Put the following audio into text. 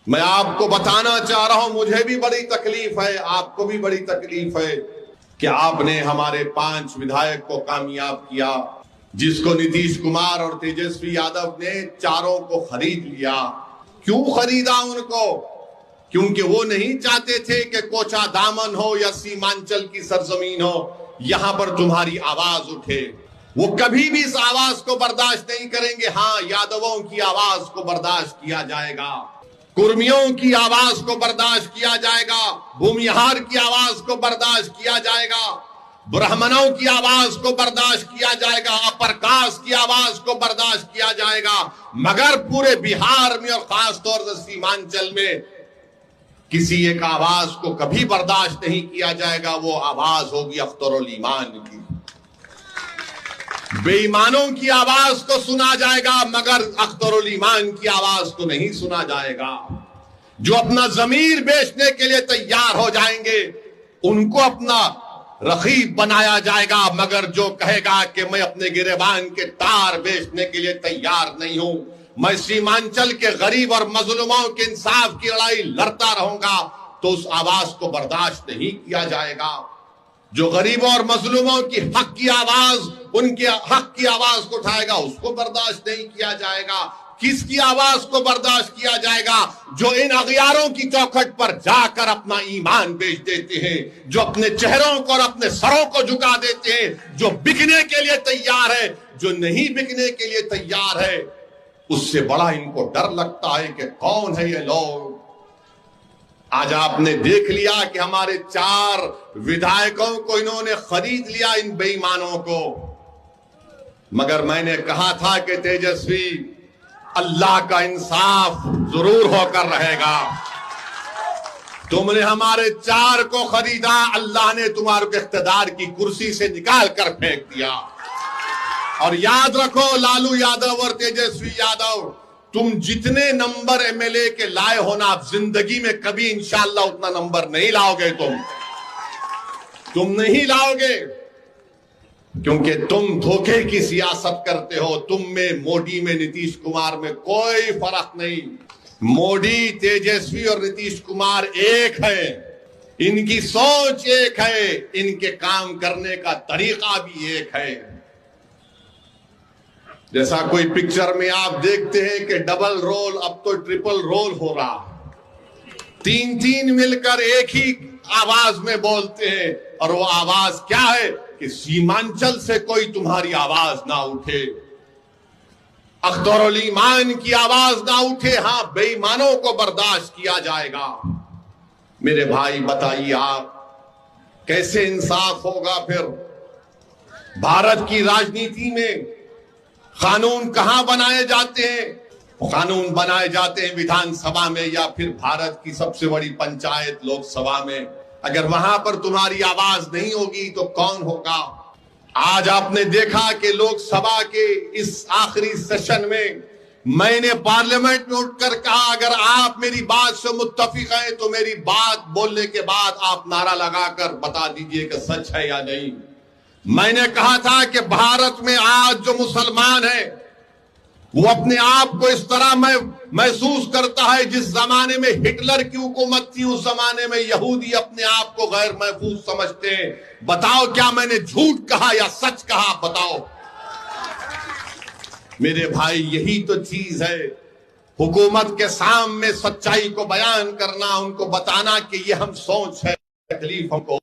मैं आपको बताना चाह रहा हूं, मुझे भी बड़ी तकलीफ है, आपको भी बड़ी तकलीफ है कि आपने हमारे 5 विधायक को कामयाब किया, जिसको नीतीश कुमार और तेजस्वी यादव ने चारों को खरीद लिया। क्यों खरीदा उनको? क्योंकि वो नहीं चाहते थे कि कोचा दामन हो या सीमांचल की सरजमीन हो, यहां पर तुम्हारी आवाज उठे। वो कभी भी इस आवाज को बर्दाश्त नहीं करेंगे। हाँ, यादवों की आवाज को बर्दाश्त किया जाएगा, कुर्मियों की आवाज को बर्दाश्त किया जाएगा, भूमिहार की आवाज को बर्दाश्त किया जाएगा, ब्राह्मणों की आवाज को बर्दाश्त किया जाएगा, अपर कास्ट की आवाज को बर्दाश्त किया जाएगा। मगर पूरे बिहार में और खासतौर से सीमांचल में किसी एक आवाज को कभी बर्दाश्त नहीं किया जाएगा। वो आवाज होगी अख्तरुल ईमान की। बेईमानों की आवाज को सुना जाएगा, मगर अख्तरुल ईमान की आवाज को नहीं सुना जाएगा। जो अपना जमीर बेचने के लिए तैयार हो जाएंगे, उनको अपना रखीब बनाया जाएगा, मगर जो कहेगा कि मैं अपने गिरेबान के तार बेचने के लिए तैयार नहीं हूं, मैं सीमांचल के गरीब और मजलूमों के इंसाफ की लड़ाई लड़ता रहूंगा, तो उस आवाज को बर्दाश्त नहीं किया जाएगा। जो गरीबों और मजलूमों की हक की आवाज, उनके हक की आवाज को उठाएगा, उसको बर्दाश्त नहीं किया जाएगा। किसकी आवाज को बर्दाश्त किया जाएगा? जो इन अगियारों की चौखट पर जाकर अपना ईमान बेच देते हैं, जो अपने चेहरों को और अपने सरों को झुका देते हैं, जो बिकने के लिए तैयार है, जो नहीं बिकने के लिए तैयार है, उससे बड़ा इनको डर लगता है कि कौन है ये लोग। आज आपने देख लिया कि हमारे 4 विधायकों को इन्होंने खरीद लिया, इन बेईमानों को। मगर मैंने कहा था कि तेजस्वी, अल्लाह का इंसाफ जरूर होकर रहेगा। तुमने हमारे 4 को खरीदा, अल्लाह ने तुम्हारे को इख्तिदार की कुर्सी से निकाल कर फेंक दिया। और याद रखो, लालू यादव और तेजस्वी यादव, तुम जितने नंबर एमएलए के लाए हो ना, आप जिंदगी में कभी इंशाअल्लाह उतना नंबर नहीं लाओगे। तुम नहीं लाओगे, क्योंकि तुम धोखे की सियासत करते हो। तुम में, मोदी में, नीतीश कुमार में कोई फर्क नहीं। मोदी, तेजस्वी और नीतीश कुमार एक है, इनकी सोच एक है, इनके काम करने का तरीका भी एक है। जैसा कोई पिक्चर में आप देखते हैं कि डबल रोल, अब तो ट्रिपल रोल हो रहा है। 3 मिलकर एक ही आवाज में बोलते हैं, और वो आवाज क्या है कि सीमांचल से कोई तुम्हारी आवाज ना उठे, अख्तरुल ईमान की आवाज ना उठे। हां, बेईमानों को बर्दाश्त किया जाएगा। मेरे भाई बताइए, आप कैसे इंसाफ होगा फिर? भारत की राजनीति में कानून कहां बनाए जाते हैं? कानून बनाए जाते हैं विधानसभा में, या फिर भारत की सबसे बड़ी पंचायत लोकसभा में। अगर वहां पर तुम्हारी आवाज नहीं होगी तो कौन होगा? आज आपने देखा कि लोकसभा के इस आखिरी सेशन में मैंने पार्लियामेंट में उठकर कहा, अगर आप मेरी बात से मुत्तफिक हैं तो मेरी बात बोलने के बाद आप नारा लगाकर बता दीजिए कि सच है या नहीं। मैंने कहा था कि भारत में आज जो मुसलमान है, वो अपने आप को इस तरह महसूस करता है जिस जमाने में हिटलर की हुकूमत थी, उस जमाने में यहूदी अपने आप को गैर महफूज समझते हैं। बताओ, क्या मैंने झूठ कहा या सच कहा? बताओ मेरे भाई, यही तो चीज है। हुकूमत के सामने सच्चाई को बयान करना, उनको बताना कि ये हम सोच है, तकलीफ हमको